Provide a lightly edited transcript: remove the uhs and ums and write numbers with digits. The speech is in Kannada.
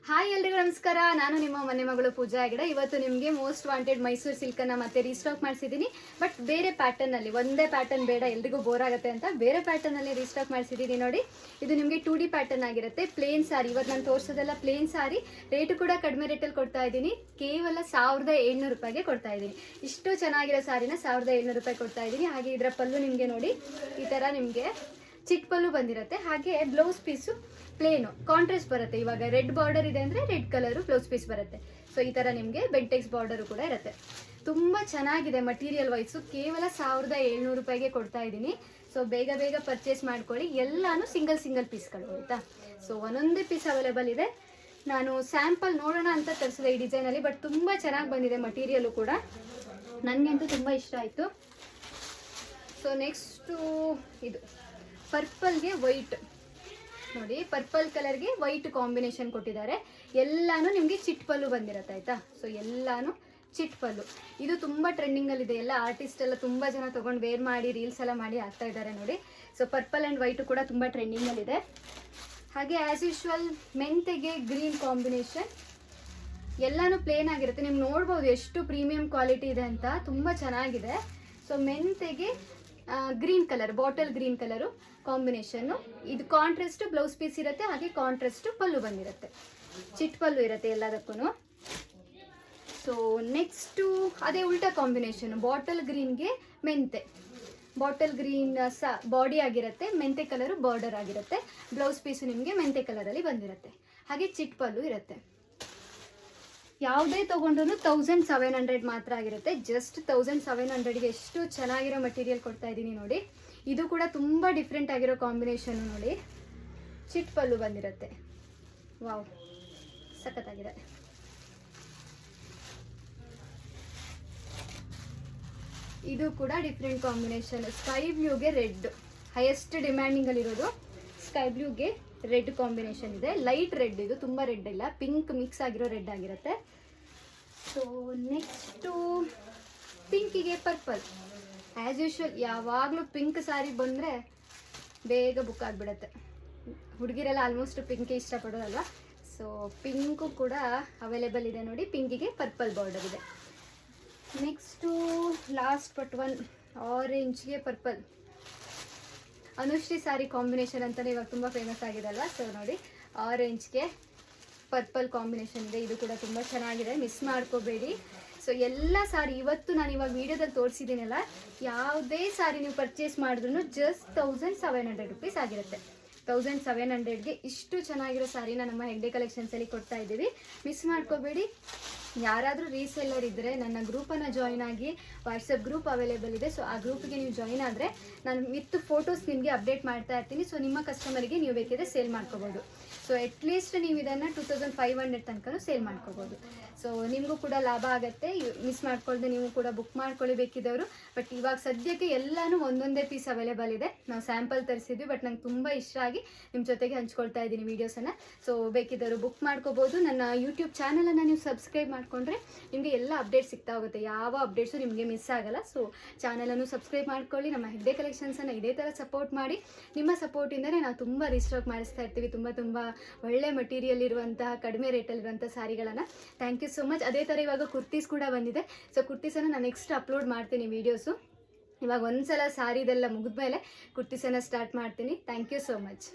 ಹಾಯ್ ಎಲ್ರಿಗೂ ನಮಸ್ಕಾರ. ನಾನು ನಿಮ್ಮ ಮನೆ ಮಗಳು ಪೂಜಾ ಹೆಗಡೆ. ಇವತ್ತು ನಿಮಗೆ ಮೋಸ್ಟ್ ವಾಂಟೆಡ್ ಮೈಸೂರು ಸಿಲ್ಕನ್ನು ಮತ್ತೆ ರೀಸ್ಟಾಕ್ ಮಾಡಿಸಿದ್ದೀನಿ. ಬಟ್ ಬೇರೆ ಪ್ಯಾಟರ್ನಲ್ಲಿ, ಒಂದೇ ಪ್ಯಾಟರ್ನ್ ಬೇಡ, ಎಲ್ರಿಗೂ ಬೋರ್ ಆಗುತ್ತೆ ಅಂತ ಬೇರೆ ಪ್ಯಾಟರ್ನಲ್ಲಿ ರೀಸ್ಟಾಕ್ ಮಾಡಿಸಿದ್ದೀನಿ. ನೋಡಿ, ಇದು ನಿಮಗೆ 2D ಪ್ಯಾಟರ್ನ್ ಆಗಿರುತ್ತೆ. ಪ್ಲೇನ್ ಸಾರಿ, ಇವತ್ತು ನಾನು ತೋರಿಸೋದೆಲ್ಲ ಪ್ಲೇನ್ ಸಾರಿ. ರೇಟು ಕೂಡ ಕಡಿಮೆ ರೇಟಲ್ಲಿ ಕೊಡ್ತಾ ಇದ್ದೀನಿ. ಕೇವಲ 1700 ರೂಪಾಯಿಗೆ ಕೊಡ್ತಾ ಇದ್ದೀನಿ. ಇಷ್ಟು ಚೆನ್ನಾಗಿರೋ ಸಾರಿನ 1700 ರೂಪಾಯಿ ಕೊಡ್ತಾ ಇದ್ದೀನಿ. ಹಾಗೆ ಇದರ ಪಲ್ಲು ನಿಮಗೆ ನೋಡಿ ಈ ಥರ ನಿಮಗೆ ಚಿಕ್ಕ ಪಲ್ಲು ಬಂದಿರುತ್ತೆ. ಹಾಗೆ ಬ್ಲೌಸ್ ಪೀಸು ಪ್ಲೇನು ಕಾಂಟ್ರಾಸ್ಟ್ ಬರುತ್ತೆ. ಇವಾಗ ರೆಡ್ ಬಾರ್ಡರ್ ಇದೆ ಅಂದರೆ ರೆಡ್ ಕಲರು ಬ್ಲೌಸ್ ಪೀಸ್ ಬರುತ್ತೆ. ಸೊ ಈ ಥರ ನಿಮಗೆ ಬೆಂಟೆಕ್ಸ್ ಬಾರ್ಡರು ಕೂಡ ಇರುತ್ತೆ. ತುಂಬ ಚೆನ್ನಾಗಿದೆ ಮಟೀರಿಯಲ್ ವೈಸು. ಕೇವಲ 1700 ರೂಪಾಯಿಗೆ ಕೊಡ್ತಾ ಇದ್ದೀನಿ. ಸೊ ಬೇಗ ಬೇಗ ಪರ್ಚೇಸ್ ಮಾಡ್ಕೊಳ್ಳಿ. ಎಲ್ಲಾನು ಸಿಂಗಲ್ ಪೀಸ್ಗಳು ಆಯಿತಾ. ಸೊ ಒಂದೊಂದೇ ಪೀಸ್ ಅವೈಲೇಬಲ್ ಇದೆ. ನಾನು ಸ್ಯಾಂಪಲ್ ನೋಡೋಣ ಅಂತ ತರಿಸಿದೆ ಈ ಡಿಸೈನಲ್ಲಿ. ಬಟ್ ತುಂಬ ಚೆನ್ನಾಗಿ ಬಂದಿದೆ ಮಟೀರಿಯಲು ಕೂಡ. ನನಗಂತೂ ತುಂಬ ಇಷ್ಟ ಆಯಿತು. ಸೊ ನೆಕ್ಸ್ಟು ಇದು ಪರ್ಪಲ್ಗೆ ವೈಟ್ ನೋಡಿ, ಪರ್ಪಲ್ ಕಲರ್ಗೆ ವೈಟ್ ಕಾಂಬಿನೇಷನ್ ಕೊಟ್ಟಿದ್ದಾರೆ. ಎಲ್ಲಾನು ನಿಮಗೆ ಚಿಟ್ ಪಲ್ಲು ಬಂದಿರುತ್ತೆ ಆಯಿತಾ. ಸೊ ಎಲ್ಲಾನು ಚಿಟ್ ಪಲ್ಲು. ಇದು ತುಂಬ ಟ್ರೆಂಡಿಂಗಲ್ಲಿದೆ. ಎಲ್ಲ ಆರ್ಟಿಸ್ಟ್ ಎಲ್ಲ ತುಂಬ ಜನ ತೊಗೊಂಡು ವೇರ್ ಮಾಡಿ ರೀಲ್ಸ್ ಎಲ್ಲ ಮಾಡಿ ಆಗ್ತಾ ಇದ್ದಾರೆ ನೋಡಿ. ಸೊ ಪರ್ಪಲ್ ಆ್ಯಂಡ್ ವೈಟು ಕೂಡ ತುಂಬ ಟ್ರೆಂಡಿಂಗಲ್ಲಿದೆ. ಹಾಗೆ ಆ್ಯಸ್ ಯೂಶ್ವಲ್ ಮೆಂತೆಗೆ ಗ್ರೀನ್ ಕಾಂಬಿನೇಷನ್. ಎಲ್ಲಾನು ಪ್ಲೇನ್ ಆಗಿರುತ್ತೆ. ನೀವು ನೋಡ್ಬೋದು ಎಷ್ಟು ಪ್ರೀಮಿಯಂ ಕ್ವಾಲಿಟಿ ಇದೆ ಅಂತ. ತುಂಬ ಚೆನ್ನಾಗಿದೆ. ಸೊ ಮೆಂತೆಗೆ green colour, bottle green colour ಕಾಂಬಿನೇಷನ್ನು. ಇದು ಕಾಂಟ್ರಾಸ್ಟ್ ಬ್ಲೌಸ್ ಪೀಸ್ ಇರುತ್ತೆ. ಹಾಗೆ ಕಾಂಟ್ರಾಸ್ಟ್ ಪಲ್ಲು ಬಂದಿರುತ್ತೆ. ಚಿಟ್ ಪಲ್ಲು ಇರುತ್ತೆ ಎಲ್ಲದಕ್ಕೂ. ಸೊ ನೆಕ್ಸ್ಟು ಅದೇ ಉಲ್ಟಾ ಕಾಂಬಿನೇಷನ್, ಬಾಟಲ್ ಗ್ರೀನ್ಗೆ ಮೆಂತೆ. ಬಾಟಲ್ ಗ್ರೀನ್ ಬಾಡಿ ಆಗಿರುತ್ತೆ, ಮೆಂತೆ ಕಲರು ಬಾರ್ಡರ್ ಆಗಿರುತ್ತೆ. ಬ್ಲೌಸ್ ಪೀಸು ನಿಮಗೆ ಮೆಂತೆ ಕಲರಲ್ಲಿ ಬಂದಿರುತ್ತೆ. ಹಾಗೆ ಚಿಟ್ ಪಲ್ಲು ಇರುತ್ತೆ. ಯಾವುದೇ ತೊಗೊಂಡ್ರು 1700 ಮಾತ್ರ ಆಗಿರುತ್ತೆ. ಜಸ್ಟ್ 1700ಗೆ ಎಷ್ಟು ಚೆನ್ನಾಗಿರೋ ಮಟೀರಿಯಲ್ ಕೊಡ್ತಾ ಇದ್ದೀನಿ ನೋಡಿ. ಇದು ಕೂಡ ತುಂಬ ಡಿಫ್ರೆಂಟ್ ಆಗಿರೋ ಕಾಂಬಿನೇಷನ್ನು ನೋಡಿ. ಚಿಟ್ ಪಲ್ಲು ಬಂದಿರುತ್ತೆ. ವಾವ್, ಸಖತ್ತಾಗಿದೆ. ಇದು ಕೂಡ ಡಿಫ್ರೆಂಟ್ ಕಾಂಬಿನೇಷನ್. ಸ್ಕೈ ಬ್ಲೂಗೆ ರೆಡ್ ಹೈಯೆಸ್ಟ್ ಡಿಮ್ಯಾಂಡಿಂಗಲ್ಲಿರೋದು. ಸ್ಕೈ ಬ್ಲೂಗೆ ರೆಡ್ ಕಾಂಬಿನೇಷನ್ ಇದೆ. ಲೈಟ್ ರೆಡ್, ಇದು ತುಂಬ ರೆಡ್ ಇಲ್ಲ, ಪಿಂಕ್ ಮಿಕ್ಸ್ ಆಗಿರೋ ರೆಡ್ ಆಗಿರುತ್ತೆ. ಸೊ ನೆಕ್ಸ್ಟು ಪಿಂಕಿಗೆ ಪರ್ಪಲ್. ಆ್ಯಸ್ ಯೂಶ್ವಲ್ ಯಾವಾಗಲೂ ಪಿಂಕ್ ಸಾರಿ ಬಂದರೆ ಬೇಗ ಬುಕ್ ಆಗಿಬಿಡುತ್ತೆ. ಹುಡುಗಿರೆಲ್ಲ ಆಲ್ಮೋಸ್ಟ್ ಪಿಂಕೇ ಇಷ್ಟಪಡೋದಲ್ವ. ಸೊ ಪಿಂಕು ಕೂಡ ಅವೈಲೇಬಲ್ ಇದೆ ನೋಡಿ. ಪಿಂಕಿಗೆ ಪರ್ಪಲ್ ಬಾರ್ಡರ್ ಇದೆ. ನೆಕ್ಸ್ಟು ಲಾಸ್ಟ್ ಬಟ್ ಒನ್, ಆರೆಂಜ್ಗೆ ಪರ್ಪಲ್. ಅನುಶ್ರೀ ಸಾರಿ ಕಾಂಬಿನೇಷನ್ ಅಂತಲೇ ಇವಾಗ ತುಂಬ ಫೇಮಸ್ ಆಗಿದೆ ಅಲ್ವಾ. ಸೊ ನೋಡಿ, ಆರೆಂಜ್ಗೆ ಪರ್ಪಲ್ ಕಾಂಬಿನೇಷನ್ ಇದೆ. ಇದು ಕೂಡ ತುಂಬ ಚೆನ್ನಾಗಿದೆ, ಮಿಸ್ ಮಾಡ್ಕೋಬೇಡಿ. ಸೊ ಎಲ್ಲ ಸಾರಿ ಇವತ್ತು ನಾನು ಇವಾಗ ವಿಡಿಯೋದಲ್ಲಿ ತೋರಿಸಿದ್ದೀನಲ್ಲ, ಯಾವುದೇ ಸಾರಿ ನೀವು ಪರ್ಚೇಸ್ ಮಾಡಿದ್ರು ಜಸ್ಟ್ 1700 ರೂಪೀಸ್ ಆಗಿರುತ್ತೆ. 1700ಗೆ ಇಷ್ಟು ಚೆನ್ನಾಗಿರೋ ಸಾರಿನ ನಮ್ಮ ಹೆಗ್ಡೆ ಕಲೆಕ್ಷನ್ಸಲ್ಲಿ ಕೊಡ್ತಾ ಇದ್ದೀವಿ. ಮಿಸ್ ಮಾಡ್ಕೋಬೇಡಿ. ಯಾರಾದರೂ ರೀಸೆಲ್ಲರ್ ಇದ್ದರೆ ನನ್ನ ಗ್ರೂಪನ್ನು ಜಾಯಿನ್ ಆಗಿ, ವಾಟ್ಸಪ್ ಗ್ರೂಪ್ ಅವೈಲೇಬಲ್ ಇದೆ. ಸೊ ಆ ಗ್ರೂಪಿಗೆ ನೀವು ಜಾಯಿನ್ ಆದರೆ ನಾನು ವಿತ್ ಫೋಟೋಸ್ ನಿಮಗೆ ಅಪ್ಡೇಟ್ ಮಾಡ್ತಾ ಇರ್ತೀನಿ. ಸೊ ನಿಮ್ಮ ಕಸ್ಟಮರಿಗೆ ನೀವು ಬೇಕಿದ್ರೆ ಸೇಲ್ ಮಾಡ್ಕೋಬೋದು. ಸೊ ಅಟ್ಲೀಸ್ಟ್ ನೀವು ಇದನ್ನು 2500 ತನಕ ಸೇಲ್ ಮಾಡ್ಕೋಬೋದು. ಸೊ ನಿಮಗೂ ಕೂಡ ಲಾಭ ಆಗುತ್ತೆ. ಮಿಸ್ ಮಾಡ್ಕೊಳ್ದೆ ನೀವು ಕೂಡ ಬುಕ್ ಮಾಡ್ಕೊಳ್ಳಿ ಬೇಕಿದ್ದವರು. ಬಟ್ ಇವಾಗ ಸದ್ಯಕ್ಕೆ ಎಲ್ಲನೂ ಒಂದೊಂದೇ ಪೀಸ್ ಅವೈಲೇಬಲ್ ಇದೆ. ನಾವು ಸ್ಯಾಂಪಲ್ ತರಿಸಿದ್ವಿ, ಬಟ್ ನಂಗೆ ತುಂಬ ಇಷ್ಟ ಆಗಿ ನಿಮ್ಮ ಜೊತೆಗೆ ಹಂಚ್ಕೊಳ್ತಾ ಇದ್ದೀನಿ ವೀಡಿಯೋಸನ್ನು. ಸೊ ಬೇಕಿದ್ದವರು ಬುಕ್ ಮಾಡ್ಕೋಬೋದು. ನನ್ನ ಯೂಟ್ಯೂಬ್ ಚಾನಲನ್ನು ನೀವು ಸಬ್ಸ್ಕ್ರೈಬ್ ಮಾಡಿಕೊಂಡ್ರೆ ನಿಮಗೆ ಎಲ್ಲ ಅಪ್ಡೇಟ್ಸ್ ಸಿಗ್ತಾ ಹೋಗುತ್ತೆ. ಯಾವ ಅಪ್ಡೇಟ್ಸು ನಿಮಗೆ ಮಿಸ್ ಆಗಲ್ಲ. ಸೊ ಚಾನಲನ್ನು ಸಬ್ಸ್ಕ್ರೈಬ್ ಮಾಡ್ಕೊಳ್ಳಿ. ನಮ್ಮ ಹೆಗ್ಡೆ ಕಲೆಕ್ಷನ್ಸನ್ನು ಇದೇ ಥರ ಸಪೋರ್ಟ್ ಮಾಡಿ. ನಿಮ್ಮ ಸಪೋರ್ಟಿಂದಲೇ ನಾವು ತುಂಬ ರೀಸ್ಟಾಕ್ ಮಾಡಿಸ್ತಾ ಇರ್ತೀವಿ. ತುಂಬ ಒಳ್ಳೆ ಮಟೀರಿಯಲ್ ಇರುವಂತಹ, ಕಡಿಮೆ ರೇಟಲ್ಲಿರುವಂಥ ಸಾರಿಗಳನ್ನು. Thank you so much. ಅದೇ ಥರ ಇವಾಗ ಕುರ್ತೀಸ್ ಕೂಡ ಬಂದಿದೆ. ಸೊ ಕುರ್ತೀಸನ್ನು ನಾನು ನೆಕ್ಸ್ಟ್ ಅಪ್ಲೋಡ್ ಮಾಡ್ತೀನಿ ವೀಡಿಯೋಸು. ಇವಾಗ ಒಂದ್ಸಲ ಸಾರಿದೆಲ್ಲ ಮುಗಿದ್ಮೇಲೆ ಕುರ್ತೀಸನ್ನು ಸ್ಟಾರ್ಟ್ ಮಾಡ್ತೀನಿ. Thank you so much.